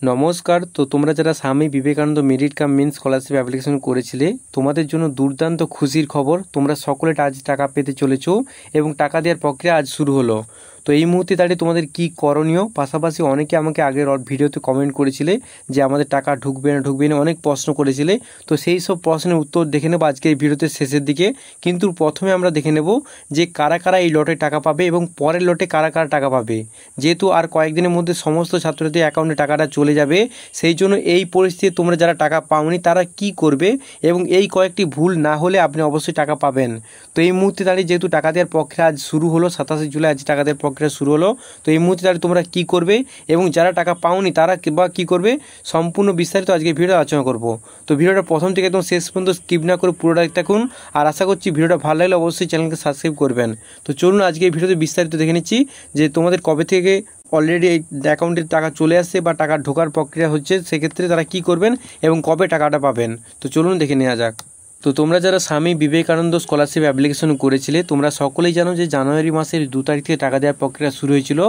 নমস্কার। তো তোমরা যারা Swami Vivekananda merit cum means scholarship application করেছিলে, তোমাদের জন্য দুর্দান্ত খুশির খবর। তোমরা সকলে আজ টাকা পেতে চলেছো এবং টাকা দেওয়ার প্রক্রিয়া আজ শুরু হলো। তো এই মুহূর্তে দাঁড়িয়ে তোমাদের কি করণীয়, পাশাপাশি অনেকে আমাকে আগের ভিডিওতে কমেন্ট করেছিলে যে আমাদের টাকা ঢুকবে না অনেক প্রশ্ন করেছিলে। তো সেই সব প্রশ্নের উত্তর দেখে নেব আজকে এই ভিডিওতে শেষের দিকে। কিন্তু প্রথমে আমরা দেখে নেব যে কারা কারা এই লটে টাকা পাবে এবং পরের লটে কারা কারা টাকা পাবে। যেহেতু আর কয়েকদিনের মধ্যে সমস্ত ছাত্রছাত্রীর অ্যাকাউন্টে টাকাটা চলে যাবে, সেই জন্য এই পরিস্থিতি তোমরা যারা টাকা পাওনি তারা কি করবে এবং এই কয়েকটি ভুল না হলে আপনি অবশ্যই টাকা পাবেন। তো এই মুহূর্তে দাঁড়িয়ে যেহেতু টাকা দেওয়ার প্রক্রিয়া আজ শুরু হলো, 27 জুলাই আজ টাকা দেওয়ার প্রক্রিয়া শুরু হলো। তো এই মুহূর্তে দাঁড়িয়ে তোমরা কি করবে এবং যারা টাকা পাওনি তারা বা কী করবে সম্পূর্ণ বিস্তারিত আজকে ভিডিওটা আলোচনা করব। তো ভিডিওটা প্রথম থেকে একদম শেষ পর্যন্ত স্কিপ না করে পুরোটা দেখুন। আর আশা করছি ভিডিওটা ভালো লাগলে অবশ্যই চ্যানেলকে সাবস্ক্রাইব করবেন। তো চলুন আজকে এই ভিডিওতে বিস্তারিত দেখে নিচ্ছি যে তোমাদের কবে থেকে অলরেডি এই অ্যাকাউন্টে টাকা চলে আসছে বা টাকা ঢোকার প্রক্রিয়া হচ্ছে, সেক্ষেত্রে তারা কি করবেন এবং কবে টাকাটা পাবেন। তো চলুন দেখে নেওয়া যাক। তো তোমরা যারা স্বামী বিবেকানন্দ স্কলারশিপ অ্যাপ্লিকেশন করেছিলে, তোমরা সকলেই জানো যে জানুয়ারি মাসের 2 তারিখ থেকে টাকা দেওয়ার প্রক্রিয়া শুরু হয়েছিল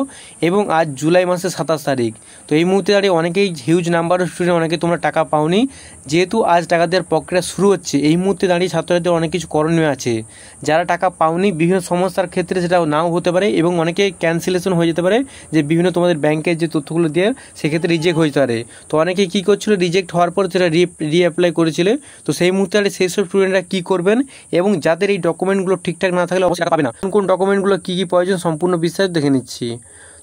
এবং আজ জুলাই মাসের 27 তারিখ। তো এই মুহূর্তে দাঁড়িয়ে অনেকেই হিউজ নাম্বার অফ স্টুডেন্ট অনেকে তোমরা টাকা পাওনি। যেহেতু আজ টাকা দেওয়ার প্রক্রিয়া শুরু হচ্ছে, এই মুহূর্তে দাঁড়িয়ে ছাত্রছাত্রীদের অনেক কিছু করণীয় আছে। যারা টাকা পাওনি বিভিন্ন সমস্যার ক্ষেত্রে সেটা নাও হতে পারে এবং অনেকে ক্যান্সেলেশন হয়ে যেতে পারে, যে বিভিন্ন তোমাদের ব্যাংকের যে তথ্যগুলো দিয়ে সেক্ষেত্রে রিজেক্ট হয়ে যেতে পারে। তো অনেকে কী করছিল, রিজেক্ট হওয়ার পর সেটা রিঅ্যাপ্লাই করেছিল। তো সেই মুহূর্তে দাঁড়িয়ে সেই সব স্টুডেন্টরা কী করবেন এবং যাদের এই ডকুমেন্টগুলো ঠিকঠাক না থাকলে অবশ্যই টাকা পাবে না। কোন ডকুমেন্টগুলো কী কী প্রয়োজন সম্পূর্ণ বিস্তারিত দেখে নিচ্ছি।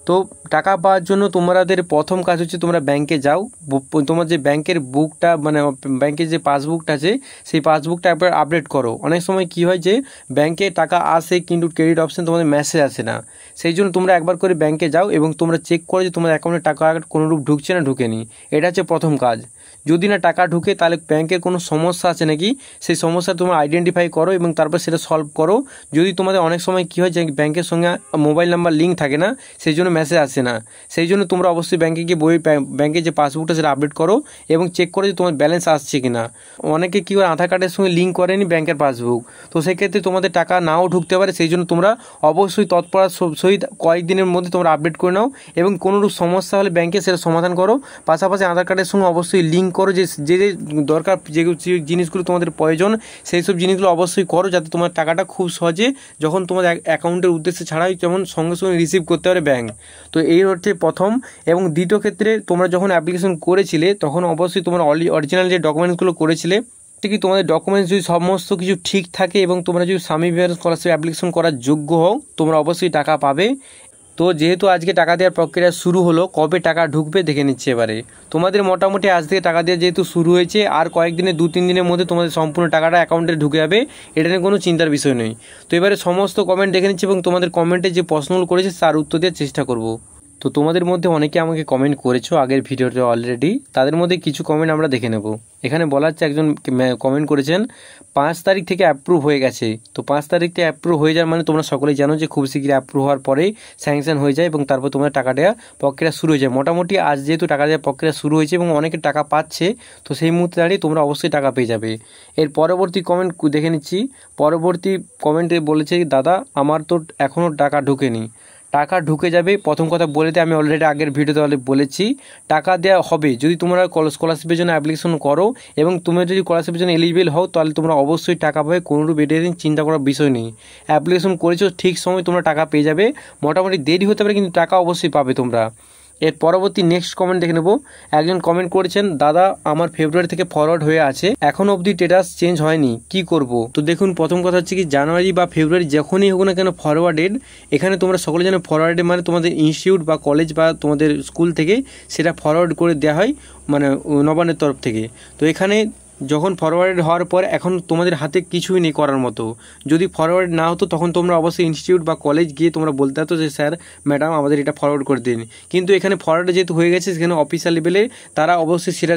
তো টাকা পাওয়ার জন্য তোমাদের প্রথম কাজ হচ্ছে তোমরা ব্যাংকে যাও। তোমার যে ব্যাংকের বুকটা মানে ব্যাংকের যে পাসবুকটা আছে সেই পাসবুকটা একবার আপডেট করো। অনেক সময় কি হয় যে ব্যাংকে টাকা আসে কিন্তু ক্রেডিট অপশন তোমাদের মেসেজ আসে না, সেই জন্য তোমরা একবার করে ব্যাংকে যাও এবং তোমরা চেক করো যে তোমার অ্যাকাউন্টে টাকা কোনোরূপ ঢুকছে না ঢুকেনি। এটা হচ্ছে প্রথম কাজ। যদি না টাকা ঢুকে তাহলে ব্যাংকের কোনো সমস্যা আছে নাকি সেই সমস্যা তোমরা আইডেন্টিফাই করো এবং তারপর সেটা সলভ করো। যদি তোমাদের অনেক সময় কী হয় যে ব্যাংকের সঙ্গে মোবাইল নাম্বার লিঙ্ক থাকে না, সেই জন্য মেসেজ আসে না, সেই জন্য তোমরা অবশ্যই ব্যাংকে গিয়ে ব্যাংকের যে পাসবুকটা সেটা আপডেট করো এবং চেক করো যে তোমার ব্যালেন্স আসছে কি না। অনেকে কী করে আধার কার্ডের সঙ্গে লিঙ্ক করেনি ব্যাংকের পাসবুক, তো সেক্ষেত্রে তোমাদের টাকা নাও ঢুকতে পারে। সেই জন্য তোমরা অবশ্যই তৎপরতার সহিত কয়েকদিনের মধ্যে তোমরা আপডেট করে নাও এবং কোনোরূপ সমস্যা হলে ব্যাংকে সেটা সমাধান করো। পাশাপাশি আধার কার্ডের সঙ্গে অবশ্যই লিঙ্ক করো, যে যে দরকার যে জিনিসগুলো তোমাদের প্রয়োজন সেই সব জিনিসগুলো অবশ্যই করো, যাতে তোমার টাকাটা খুব সহজে যখন তোমার অ্যাকাউন্টের উদ্দেশ্যে ছাড়াই যেমন সঙ্গে সঙ্গে রিসিভ করতে পারে ব্যাংক। তো এই হচ্ছে প্রথম। এবং দ্বিতীয় ক্ষেত্রে তোমরা যখন অ্যাপ্লিকেশন করেছিলে তখন অবশ্যই তোমার অরিজিনাল যে ডকুমেন্টসগুলো করেছিলে কি তোমাদের ডকুমেন্টস যদি সমস্ত কিছু ঠিক থাকে এবং তোমরা যদি স্বামী বিবেকানন্দ স্কলারশিপ অ্যাপ্লিকেশন করার যোগ্য হও, তোমরা অবশ্যই টাকা পাবে। তো যেহেতু আজকে টাকা দেওয়ার প্রক্রিয়া শুরু হলো, কবে টাকা ঢুকবে দেখে নিচ্ছে এবারে। তোমাদের মোটামুটি আজ থেকে টাকা দেওয়া যেহেতু শুরু হয়েছে, আর কয়েকদিনে 2-3 দিনের মধ্যে তোমাদের সম্পূর্ণ টাকাটা অ্যাকাউন্টে ঢুকে যাবে, এটা নিয়ে কোনো চিন্তার বিষয় নেই। তো এবারে সমস্ত কমেন্ট দেখে নিচ্ছি এবং তোমাদের কমেন্টে যে প্রশ্নগুলো করেছে তার উত্তর দেওয়ার চেষ্টা করব। তো তোমাদের মধ্যে অনেকে আমাকে কমেন্ট করেছো আগের ভিডিওতে অলরেডি, তাদের মধ্যে কিছু কমেন্ট আমরা দেখে নেব। এখানে বলা হচ্ছে, একজন কমেন্ট করেছেন 5 তারিখ থেকে অ্যাপ্রুভ হয়ে গেছে। তো 5 তারিখ থেকে অ্যাপ্রুভ হয়ে যাওয়ার মানে তোমরা সকলেই জানো যে খুব শীঘ্রই অ্যাপ্রুভ হওয়ার পরেই স্যাংশন হয়ে যায় এবং তারপর তোমাদের টাকা দেওয়া প্রক্রিয়া শুরু হয়ে যায়। মোটামুটি আজ যেহেতু টাকা দেওয়ার প্রক্রিয়া শুরু হয়েছে এবং অনেকে টাকা পাচ্ছে, তো সেই মুহূর্তে দাঁড়িয়ে তোমরা অবশ্যই টাকা পেয়ে যাবে। এর পরবর্তী কমেন্ট দেখে নিচ্ছি। পরবর্তী কমেন্টে বলেছে, দাদা আমার তো এখনও টাকা ঢোকেনি। টাকা ঢুকে যাবে। প্রথম কথা বলে দিই, আমি অলরেডি আগের ভিডিওতে বলেছি টাকা দেওয়া হবে যদি তোমরা স্কলারশিপের জন্য অ্যাপ্লিকেশন করো এবং তুমি যদি স্কলারশিপের জন্য এলিজিবল হও তাহলে তোমরা অবশ্যই টাকা পাবে, কোনোরূপ এটা চিন্তা করার বিষয় নেই। অ্যাপ্লিকেশন করেছো ঠিক সময় তোমরা টাকা পেয়ে যাবে। মোটামুটি দেরি হতে পারে কিন্তু টাকা অবশ্যই পাবে তোমরা। এর পরবর্তী নেক্সট কমেন্ট দেখে নেব। একজন কমেন্ট করেছেন, দাদা আমার ফেব্রুয়ারি থেকে ফরওয়ার্ড হয়ে আছে, এখন অবধি স্ট্যাটাস চেঞ্জ হয়নি, কি করব? তো দেখুন, প্রথম কথা হচ্ছে কি, জানুয়ারি বা ফেব্রুয়ারি যখনই হোক না কেন ফরওয়ার্ডেড, এখানে তোমরা সকলে জানো ফরওয়ার্ডেড মানে তোমাদের ইনস্টিটিউট বা কলেজ বা তোমাদের স্কুল থেকে সেটা ফরওয়ার্ড করে দেওয়া হয়, মানে নবান্নের তরফ থেকে। তো এখানে যখন ফরওয়ার্ড হওয়ার পর এখন তোমাদের হাতে কিছুই নেই করার মতো। যদি ফরওয়ার্ড না হতো তখন তোমরা অবশ্যই ইনস্টিটিউট বা কলেজ গিয়ে তোমরা বলতে হতো যে স্যার ম্যাডাম আমাদের এটা ফরওয়ার্ড করে দিন। কিন্তু এখানে ফরওয়ার্ড যেহেতু হয়ে গেছে, সেখানে অফিসিয়াল লেভেলে তারা অবশ্যই সেটা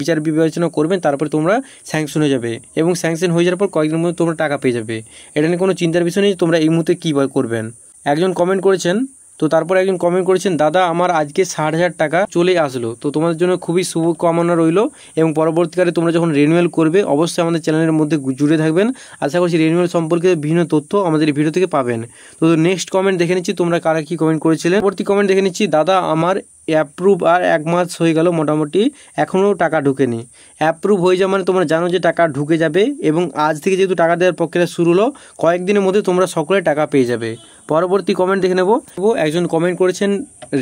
বিচার বিবেচনা করবেন, তারপরে তোমরা স্যাংশন হয়ে যাবে এবং স্যাংশন হয়ে যাওয়ার পর কয়েকদিনের মধ্যে তোমরা টাকা পেয়ে যাবে। এটা নিয়ে কোনো চিন্তার বিষয় নেই তোমরা এই মুহূর্তে কী করবেন। একজন কমেন্ট করেছেন, তো তারপরে একজন কমেন্ট করেছেন, দাদা আমার আজকে 60,000 টাকা চলে আসলো। তো তোমাদের জন্য খুবই শুভকামনা রইল এবং পরবর্তীকালে তোমরা যখন রিনিউয়াল করবে অবশ্যই আমাদের চ্যানেলের মধ্যে জুড়ে থাকবেন। আশা করছি রিনিউয়াল সম্পর্কে বিভিন্ন তথ্য আমাদের এই ভিডিও থেকে পাবেন। তো নেক্সট কমেন্ট দেখে নিচ্ছি তোমরা কারা কী কমেন্ট করেছিলেন। পরবর্তী কমেন্ট দেখে নিচ্ছি, দাদা আমার অ্যাপ্রুভ আর 1 মাস হয়ে গেল মোটামুটি, এখনও টাকা ঢোকেনি। অ্যাপ্রুভ হয়ে যাওয়া মানে তোমরা জানো যে টাকা ঢুকে যাবে, এবং আজ থেকে যেহেতু টাকা দেওয়ার প্রক্রিয়া শুরু হলো, কয়েকদিনের মধ্যে তোমরা সকলে টাকা পেয়ে যাবে। পরবর্তী কমেন্ট দেখে নেব। একজন কমেন্ট করেছেন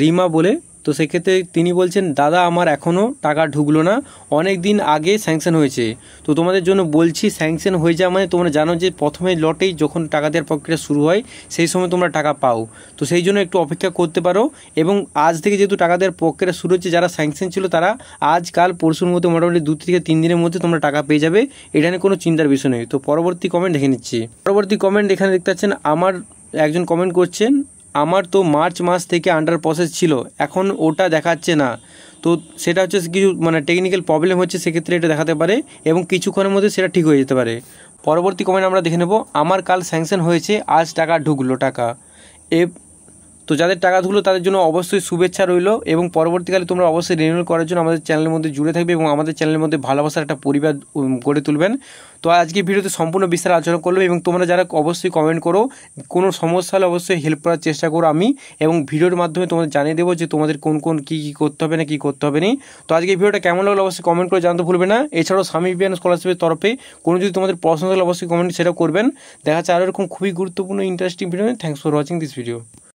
রিমা বলে, তো সেক্ষেত্রে তিনি বলছেন, দাদা আমার এখনও টাকা ঢুকলো না, অনেক দিন আগে স্যাংশন হয়েছে। তো তোমাদের জন্য বলছি, স্যাংশন হয়ে যাওয়া মানে তোমরা জানো যে প্রথমে লটেই যখন টাকা দেওয়ার প্রক্রিয়া শুরু হয় সেই সময় তোমরা টাকা পাও। তো সেই জন্য একটু অপেক্ষা করতে পারো, এবং আজ থেকে যেহেতু টাকা দেওয়ার প্রক্রিয়া শুরু হচ্ছে, যারা স্যাংশন ছিল তারা আজ কাল পরশুর মধ্যে মোটামুটি 2 থেকে 3 দিনের মধ্যে তোমরা টাকা পেয়ে যাবে, এটা নিয়ে কোনো চিন্তার বিষয় নেই। তো পরবর্তী কমেন্ট দেখে নিচ্ছি। পরবর্তী কমেন্ট এখানে দেখতে পাচ্ছেন, আমার একজন কমেন্ট করছেন, আমার তো মার্চ মাস থেকে আন্ডার প্রসেস ছিল, এখন ওটা দেখাচ্ছে না। তো সেটা হচ্ছে কিছু মানে টেকনিক্যাল প্রবলেম হচ্ছে, সেক্ষেত্রে এটা দেখাতে পারে এবং কিছুক্ষণের মধ্যে সেটা ঠিক হয়ে যেতে পারে। পরবর্তী কমেন্ট আমরা দেখে নেব। আমার কাল স্যাংশন হয়েছে, আজ টাকা ঢুকলো টাকা। তো যাদের টাকা ঢুকলো তাদের জন্য অবশ্যই শুভেচ্ছা রইল, এবং পরবর্তীকালে তোমরা অবশ্যই রিনিউয়াল করার জন্য আমাদের চ্যানেলের মধ্যে জুড়ে থাকবে এবং আমাদের চ্যানেলের মধ্যে ভালোবাসার একটা পরিবার গড়ে তুলবেন। তো আজকে ভিডিওতে সম্পূর্ণ বিস্তারে আলোচনা করলাম, এবং তোমরা যারা অবশ্যই কমেন্ট করো, কোনো সমস্যা হলে অবশ্যই হেল্প করার চেষ্টা করো আমি, এবং ভিডিওর মাধ্যমে তোমাদের জানিয়ে দেবো যে তোমাদের কোন কোন কী করতে হবে না কী করতে হবে না। তো আজকে ভিডিওটা কেমন লাগলো অবশ্যই কমেন্ট করে জানতে ভুলবে না। এছাড়াও স্বামী বিবেকানন্দ স্কলারশিপের তরফে কোনো যদি তোমাদের প্রশ্ন থাকলে অবশ্যই কমেন্ট সেটাও করবেন। দেখা যাচ্ছে আরও এরকম খুবই গুরুত্বপূর্ণ interesting video. Thanks for watching this video.